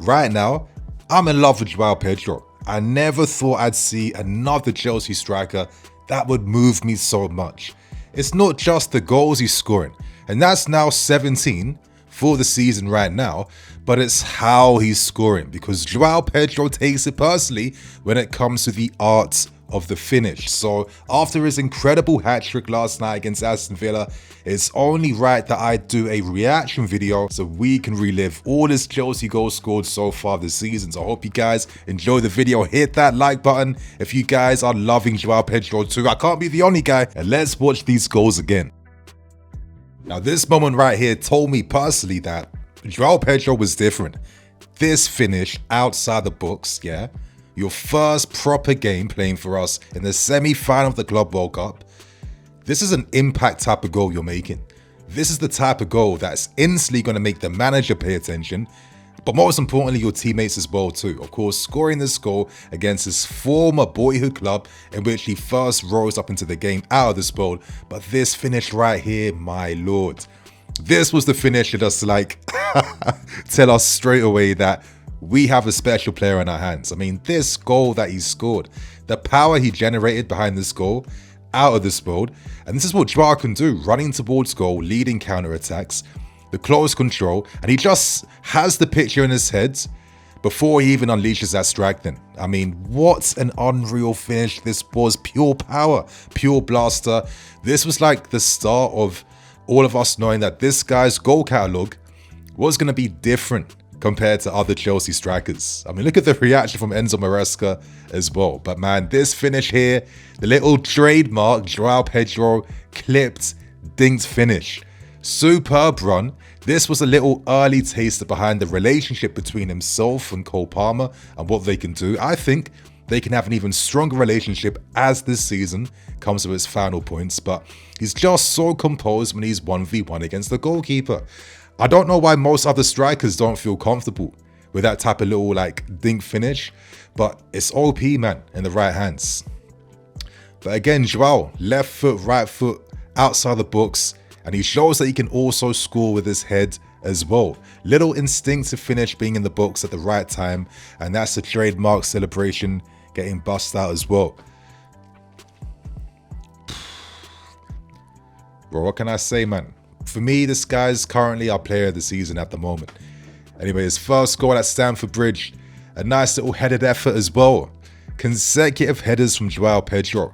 right now, I'm in love with Joao Pedro. I never thought I'd see another Chelsea striker that would move me so much. It's not just the goals he's scoring, and that's now 17 for the season right now, but it's how he's scoring, because Joao Pedro takes it personally when it comes to the art of the finish. So after his incredible hat-trick last night against Aston Villa, it's only right that I do a reaction video so we can relive all his Chelsea goals scored so far this season. So I hope you guys enjoy the video. Hit that like button if you guys are loving Joao Pedro too. I can't be the only guy. And let's watch these goals again. Now this moment right here told me personally that Joao Pedro was different. This finish outside the box, yeah, your first proper game playing for us in the semi-final of the Club World Cup. This is an impact type of goal you're making. This is the type of goal that's instantly going to make the manager pay attention, but most importantly, your teammates as well too. Of course, scoring this goal against his former boyhood club in which he first rose up into the game out of this bowl. But this finish right here, my lord. This was the finish that just like tell us straight away that we have a special player in our hands. I mean, this goal that he scored, the power he generated behind this goal, out of this world. And this is what Joao can do, running towards goal, leading counter-attacks, the close control, and he just has the picture in his head before he even unleashes that strike then. I mean, what an unreal finish. This was pure power, pure blaster. This was like the start of all of us knowing that this guy's goal catalogue was going to be different compared to other Chelsea strikers. I mean, look at the reaction from Enzo Maresca as well. But man, this finish here, the little trademark Joao Pedro clipped, dinked finish. Superb run. This was a little early taster behind the relationship between himself and Cole Palmer and what they can do. I think they can have an even stronger relationship as this season comes to its final points, but he's just so composed when he's 1v1 against the goalkeeper. I don't know why most other strikers don't feel comfortable with that type of little like dink finish, but it's OP, man, in the right hands. But again, Joao, left foot, right foot, outside the box, and he shows that he can also score with his head as well. Little instinctive finish being in the box at the right time, and that's the trademark celebration getting bust out as well. Bro, what can I say, man? For me, this guy's currently our player of the season at the moment. Anyway, his first goal at Stamford Bridge, a nice little headed effort as well. Consecutive headers from Joao Pedro.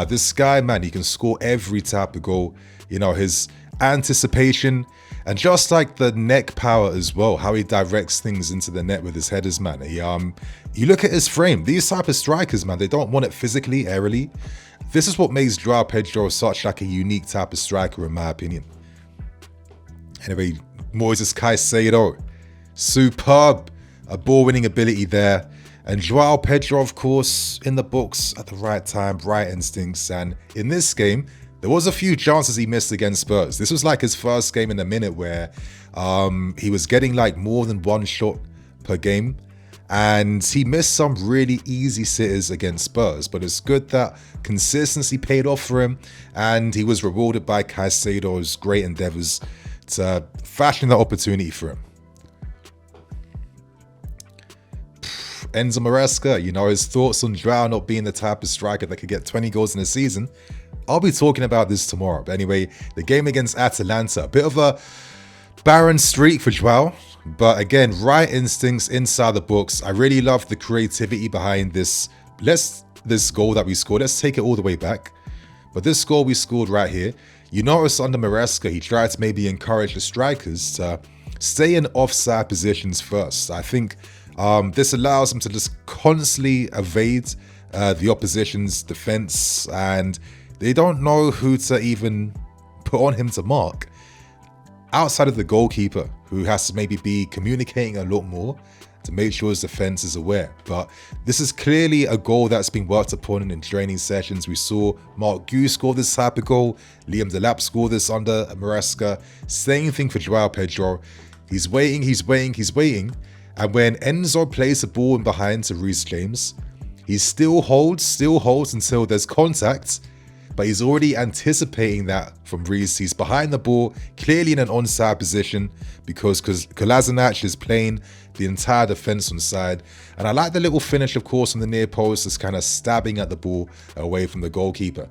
This guy, man, he can score every type of goal. You know, his anticipation and just like the neck power as well, how he directs things into the net with his headers, man. You look at his frame, these type of strikers, man, they don't want it physically, aerially. This is what makes Joao Pedro such like a unique type of striker, in my opinion. Anyway, Moises Caicedo, superb, a ball-winning ability there. And Joao Pedro, of course, in the box at the right time, right instincts. And in this game, there was a few chances he missed against Spurs. This was like his first game in a minute where he was getting like more than one shot per game. And he missed some really easy sitters against Spurs. But it's good that consistency paid off for him. And he was rewarded by Caicedo's great endeavors to fashion that opportunity for him. Enzo Maresca, you know, his thoughts on Joao not being the type of striker that could get 20 goals in a season. I'll be talking about this tomorrow. But anyway, the game against Atalanta, a bit of a barren streak for Joao. But again, right instincts inside the box. I really love the creativity behind this. This goal that we scored, let's take it all the way back. But this goal we scored right here, you notice under Maresca, he tried to maybe encourage the strikers to stay in offside positions first. I think this allows them to just constantly evade the opposition's defense, and they don't know who to even put on him to mark. Outside of the goalkeeper, who has to maybe be communicating a lot more to make sure his defense is aware. But this is clearly a goal that's been worked upon in training sessions. We saw Mark Gu score this type of goal, Liam Delap score this under Maresca. Same thing for Joao Pedro. He's waiting, and when Enzo plays the ball in behind to Reece James, he still holds until there's contact, but he's already anticipating that from Reese. He's behind the ball, clearly in an onside position, because Kolasinac is playing the entire defense on side. And I like the little finish, of course, on the near post, that's kind of stabbing at the ball away from the goalkeeper.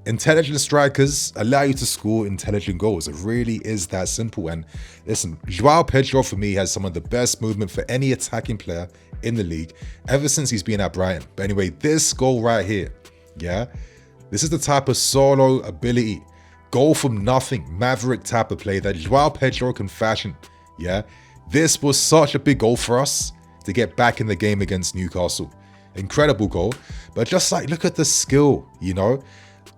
Intelligent strikers allow you to score intelligent goals. It really is that simple. And listen, Joao Pedro for me has some of the best movement for any attacking player in the league ever since he's been at Brighton. But anyway, this goal right here, yeah, this is the type of solo ability, goal from nothing, maverick type of play that Joao Pedro can fashion. Yeah, this was such a big goal for us to get back in the game against Newcastle. Incredible goal. But just like, look at the skill, you know.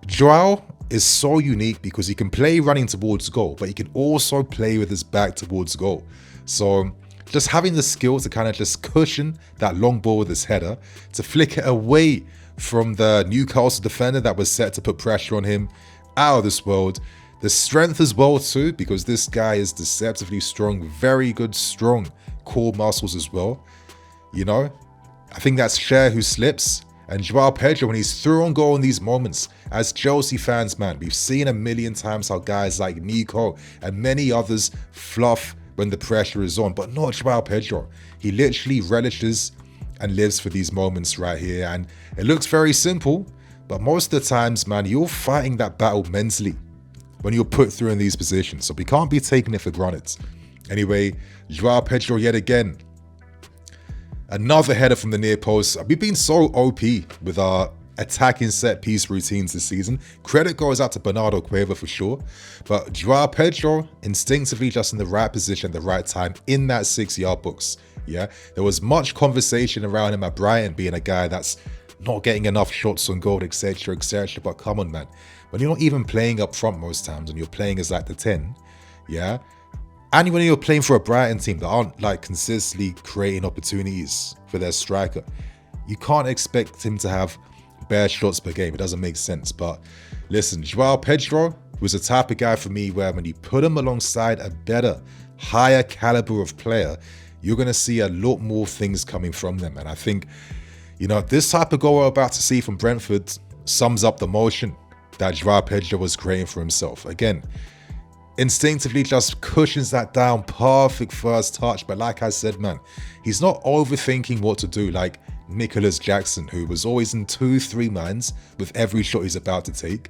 Joao is so unique because he can play running towards goal, but he can also play with his back towards goal. So just having the skill to kind of just cushion that long ball with his header, to flick it away from the Newcastle defender that was set to put pressure on him, out of this world. The strength as well too, because this guy is deceptively strong, very good, strong core muscles as well. You know, I think that's Cher who slips. And Joao Pedro, when he's through on goal in these moments, as Chelsea fans, man, we've seen a million times how guys like Nico and many others fluff when the pressure is on, but not Joao Pedro. He literally relishes and lives for these moments right here. And it looks very simple, but most of the times, man, you're fighting that battle mentally when you're put through in these positions. So we can't be taking it for granted. Anyway, Joao Pedro yet again. Another header from the near post. We've been so OP with our attacking set piece routines this season. Credit goes out to Bernardo Cueva for sure. But Joao Pedro instinctively just in the right position at the right time in that 6-yard box. Yeah, there was much conversation around him at Brighton being a guy that's not getting enough shots on goal, etc, etc. But come on, man. When you're not even playing up front most times and you're playing as like the 10, yeah, and when you're playing for a Brighton team that aren't like consistently creating opportunities for their striker, you can't expect him to have bare shots per game. It doesn't make sense. But listen, Joao Pedro was the type of guy for me where when you put him alongside a better, higher caliber of player, you're going to see a lot more things coming from them. And I think, you know, this type of goal we're about to see from Brentford sums up the motion that Joao Pedro was creating for himself. Again, instinctively just cushions that down, perfect first touch. But like I said, man, he's not overthinking what to do like Nicholas Jackson, who was always in 2-3 minds with every shot he's about to take.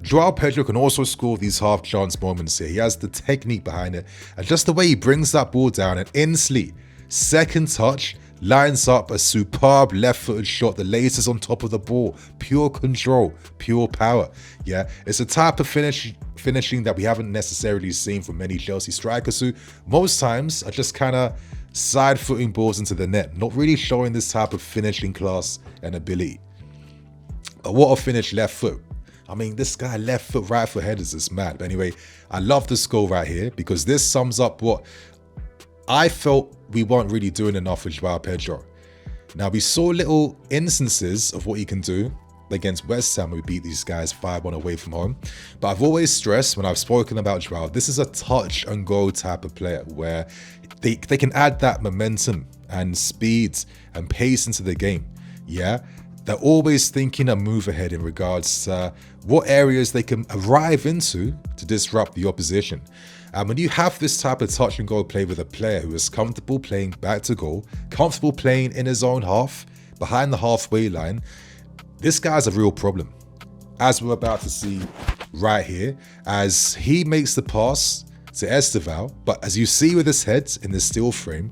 Joao Pedro can also score these half chance moments here. He has the technique behind it, and just the way he brings that ball down and instantly, second touch, lines up a superb left-footed shot. The laces on top of the ball, pure control, pure power. Yeah, it's a type of finishing that we haven't necessarily seen from many Chelsea strikers who most times are just kind of side-footing balls into the net, not really showing this type of finishing class and ability. But what a finish left foot. I mean, this guy left foot, right foot headers is mad. But anyway, I love this goal right here because this sums up what I felt we weren't really doing enough with Joao Pedro. Now, we saw little instances of what he can do against West Ham. We beat these guys 5-1 away from home. But I've always stressed when I've spoken about Joao, this is a touch and go type of player where they can add that momentum and speed and pace into the game. Yeah, they're always thinking a move ahead in regards to what areas they can arrive into to disrupt the opposition. And when you have this type of touch and go play with a player who is comfortable playing back to goal, comfortable playing in his own half, behind the halfway line, this guy's a real problem. As we're about to see right here, as he makes the pass to Esteval, but as you see with his head in the steel frame,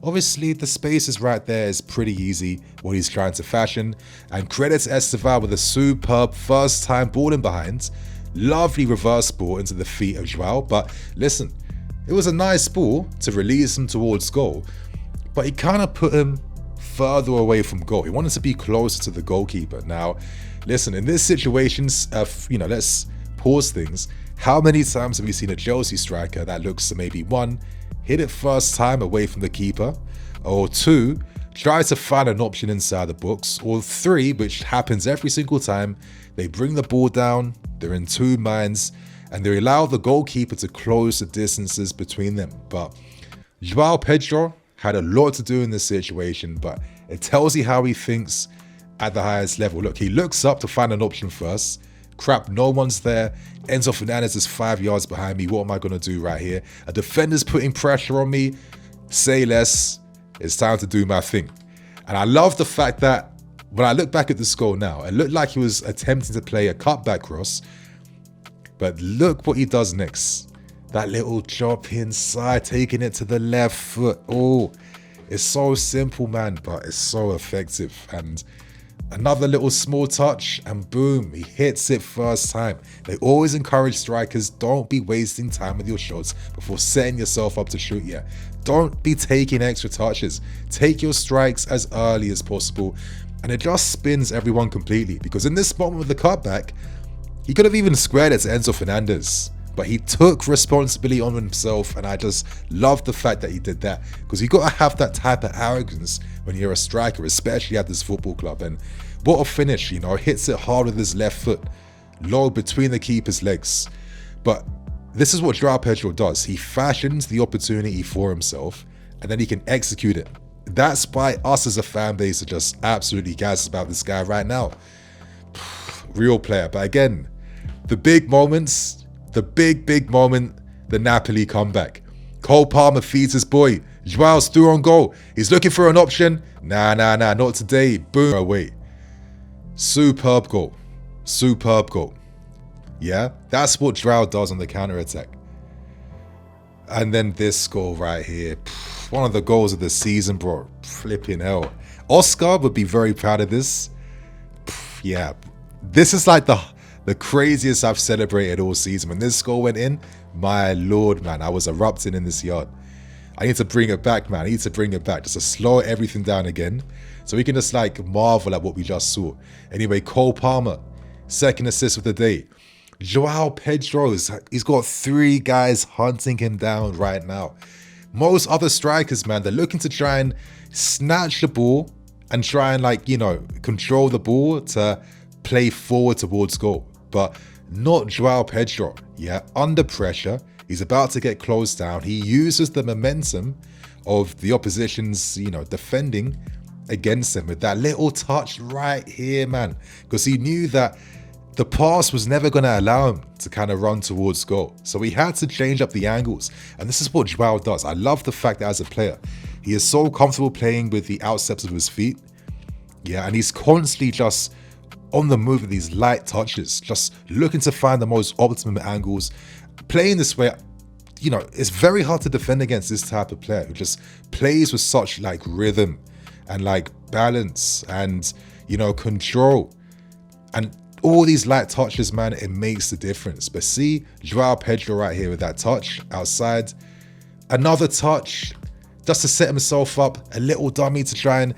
obviously the space is right there. Is pretty easy what he's trying to fashion. And credit to Esteval with a superb first time ball in behind. Lovely reverse ball into the feet of Joao. But listen, it was a nice ball to release him towards goal, but he kind of put him further away from goal. He wanted to be closer to the goalkeeper. Now, listen, in this situation, let's pause things. How many times have we seen a Chelsea striker that looks to maybe one, hit it first time away from the keeper, or two, try to find an option inside the box, or three, which happens every single time, they bring the ball down, they're in 2 minds, and they allow the goalkeeper to close the distances between them. But Joao Pedro had a lot to do in this situation, but it tells you how he thinks at the highest level. Look, he looks up to find an option first. Crap, no one's there. Enzo Fernandez is 5 yards behind me. What am I going to do right here? A defender's putting pressure on me. Say less. It's time to do my thing. And I love the fact that when I look back at the score now, it looked like he was attempting to play a cutback cross. But look what he does next. That little drop inside, taking it to the left foot. Oh, it's so simple, man, but it's so effective. And another little small touch, and boom, he hits it first time. They always encourage strikers, don't be wasting time with your shots before setting yourself up to shoot yet. Don't be taking extra touches. Take your strikes as early as possible. And it just spins everyone completely, because in this moment with the cutback, he could have even squared it to Enzo Fernandez. But he took responsibility on himself, and I just love the fact that he did that, because you got to have that type of arrogance when you're a striker, especially at this football club. And what a finish, you know, hits it hard with his left foot, low between the keeper's legs. But this is what Joao Pedro does. He fashions the opportunity for himself, and then he can execute it. That's why us as a fan base are just absolutely gassed about this guy right now. Real player. But again, the big moments, the big moment, the Napoli comeback. Cole Palmer feeds his boy. Joao's through on goal. He's looking for an option. Nah, not today. Boom, away. Superb goal. Superb goal. Yeah, that's what Joao does on the counter-attack. And then this goal right here. One of the goals of the season, bro. Flipping hell. Oscar would be very proud of this. Yeah, this is like the craziest I've celebrated all season. When this goal went in, my lord, man, I was erupting in this yard. I need to bring it back, man. I need to bring it back just to slow everything down again, so we can just like marvel at what we just saw. Anyway, Cole Palmer, second assist of the day. Joao Pedro, he's got 3 guys hunting him down right now. Most other strikers, man, they're looking to try and snatch the ball and try and, like, you know, control the ball to play forward towards goal. But not Joao Pedro. Yeah, under pressure, he's about to get closed down. He uses the momentum of the opposition's, you know, defending against him with that little touch right here, man. Because he knew that the pass was never going to allow him to kind of run towards goal. So he had to change up the angles. And this is what Joao does. I love the fact that as a player, he is so comfortable playing with the outsteps of his feet. Yeah, and he's constantly just on the move with these light touches, just looking to find the most optimum angles. Playing this way, you know, it's very hard to defend against this type of player who just plays with such like rhythm and like balance and, you know, control. And all these light touches, man, it makes the difference. But see, Joao Pedro right here with that touch outside. Another touch just to set himself up, a little dummy to try and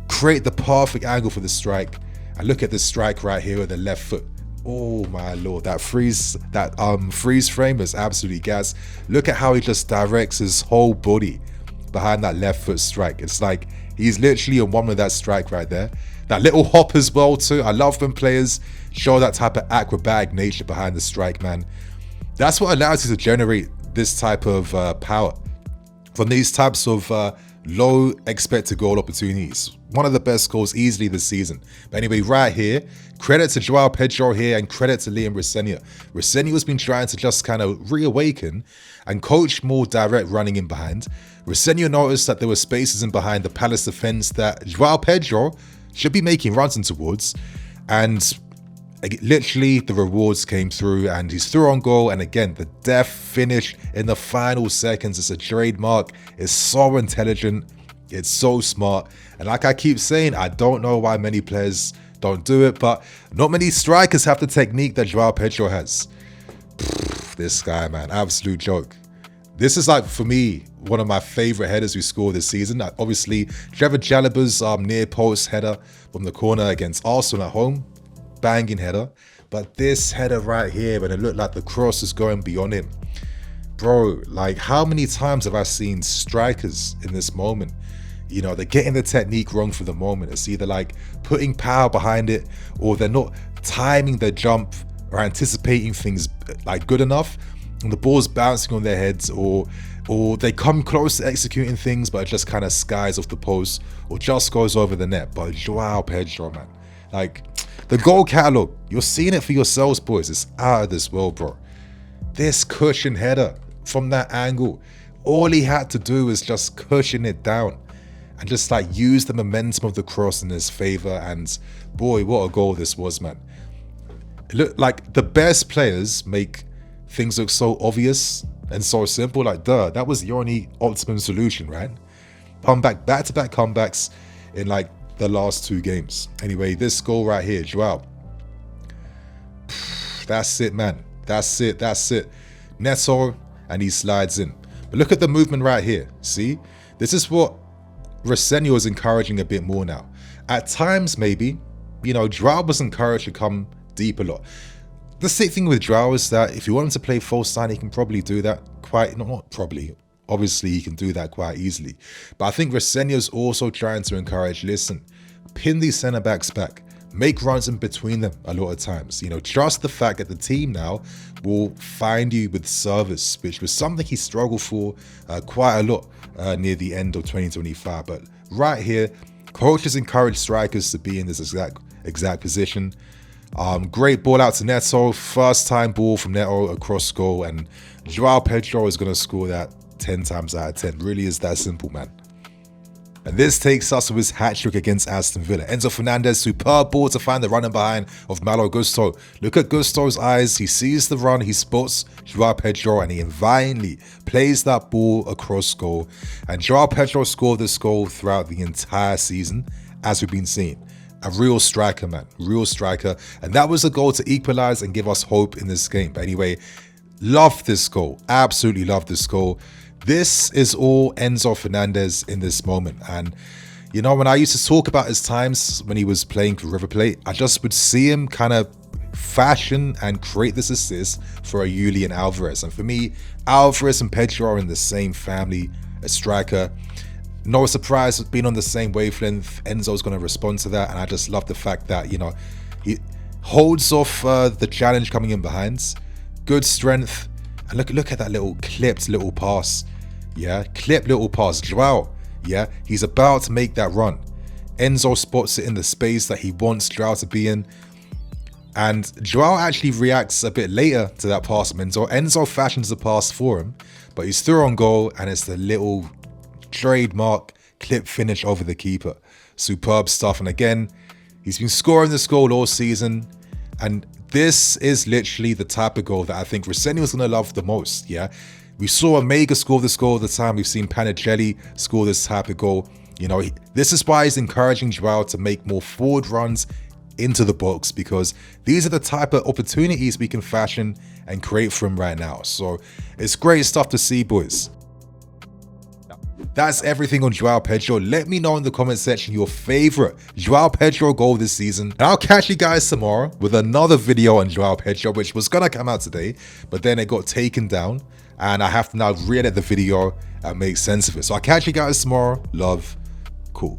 create the perfect angle for the strike. And look at the strike right here with the left foot. Oh my lord, that freeze frame is absolutely gas. Look at how he just directs his whole body behind that left foot strike. It's like he's literally on one with that strike right there. That little hop as well too. I love when players show that type of acrobatic nature behind the strike, man. That's what allows you to generate this type of power from these types of low expected goal opportunities. One of the best goals easily this season. But anyway, right here, credit to Joao Pedro here and credit to Liam Rosenior. Rosenior has been trying to just kind of reawaken and coach more direct running in behind. Rosenior noticed that there were spaces in behind the Palace defense that Joao Pedro should be making runs in towards, and literally the rewards came through and he's through on goal. And again, the deft finish in the final seconds. It's a trademark. It's so intelligent. It's so smart. And like I keep saying, I don't know why many players don't do it, but not many strikers have the technique that Joao Pedro has. This guy, man, absolute joke. This is like, for me, one of my favorite headers we scored this season. Obviously, Trevor Jalaba's near post header from the corner against Arsenal at home. Banging header. But this header right here, when it looked like the cross is going beyond him. Bro, like, how many times have I seen strikers in this moment? You know, they're getting the technique wrong for the moment. It's either like putting power behind it, or they're not timing their jump or anticipating things like good enough, and the ball's bouncing on their heads, or or they come close to executing things, but it just kind of skies off the post or just goes over the net. But Joao Pedro, man, like the goal catalog, you're seeing it for yourselves, boys. It's out of this world, bro. This cushion header from that angle, all he had to do was just cushion it down and just like use the momentum of the cross in his favor. And boy, what a goal this was, man. Look, like the best players make things look so obvious and so simple. Like, duh, that was the only optimum solution, right? Back-to-back comebacks in like the last 2 games. Anyway, this goal right here, Joao. That's it, man. That's it. Neto, and he slides in. But look at the movement right here. See? This is what Rosenio is encouraging a bit more now. At times, maybe, you know, Joao was encouraged to come deep a lot. The sick thing with Joao is that if you want him to play false nine, he can probably do that not probably. Obviously, he can do that quite easily. But I think Rosenio's also trying to encourage, listen, pin these centre-backs back. Make runs in between them a lot of times. You know, trust the fact that the team now will find you with service, which was something he struggled for quite a lot near the end of 2025. But right here, coaches encourage strikers to be in this exact position. Great ball out to Neto. First time ball from Neto across goal. And Joao Pedro is going to score that 10 times out of 10. Really is that simple, man. And this takes us to his hat-trick against Aston Villa. Enzo Fernandez, superb ball to find the running behind of Malo Gusto. Look at Gusto's eyes. He sees the run. He spots Joao Pedro and he invitingly plays that ball across goal. And Joao Pedro scored this goal throughout the entire season, as we've been seeing. A real striker, man. Real striker. And that was a goal to equalize and give us hope in this game. But anyway, love this goal. Absolutely love this goal. This is all Enzo Fernandez in this moment. And, you know, when I used to talk about his times when he was playing for River Plate, I just would see him kind of fashion and create this assist for a Julian Alvarez. And for me, Alvarez and Pedro are in the same family, a striker. No surprise, being on the same wavelength, Enzo's going to respond to that. And I just love the fact that, you know, he holds off the challenge coming in behind. Good strength. And look at that clipped little pass. Yeah, clipped little pass. Joao, yeah, he's about to make that run. Enzo spots it in the space that he wants Joao to be in. And Joao actually reacts a bit later to that pass from Enzo. Enzo fashions the pass for him, but he's through on goal, and it's the little trademark clip finish over the keeper. Superb stuff. And again, he's been scoring this goal all season. And this is literally the type of goal that I think Rosenio is going to love the most, yeah? We saw Omega score this goal at the time. We've seen Panicelli score this type of goal. You know, this is why he's encouraging Joao to make more forward runs into the box, because these are the type of opportunities we can fashion and create for him right now. So it's great stuff to see, boys. That's everything on Joao Pedro. Let me know in the comment section your favorite Joao Pedro goal this season. And I'll catch you guys tomorrow with another video on Joao Pedro, which was gonna come out today, but then it got taken down and I have to now re-edit the video and make sense of it. So I'll catch you guys tomorrow. Love.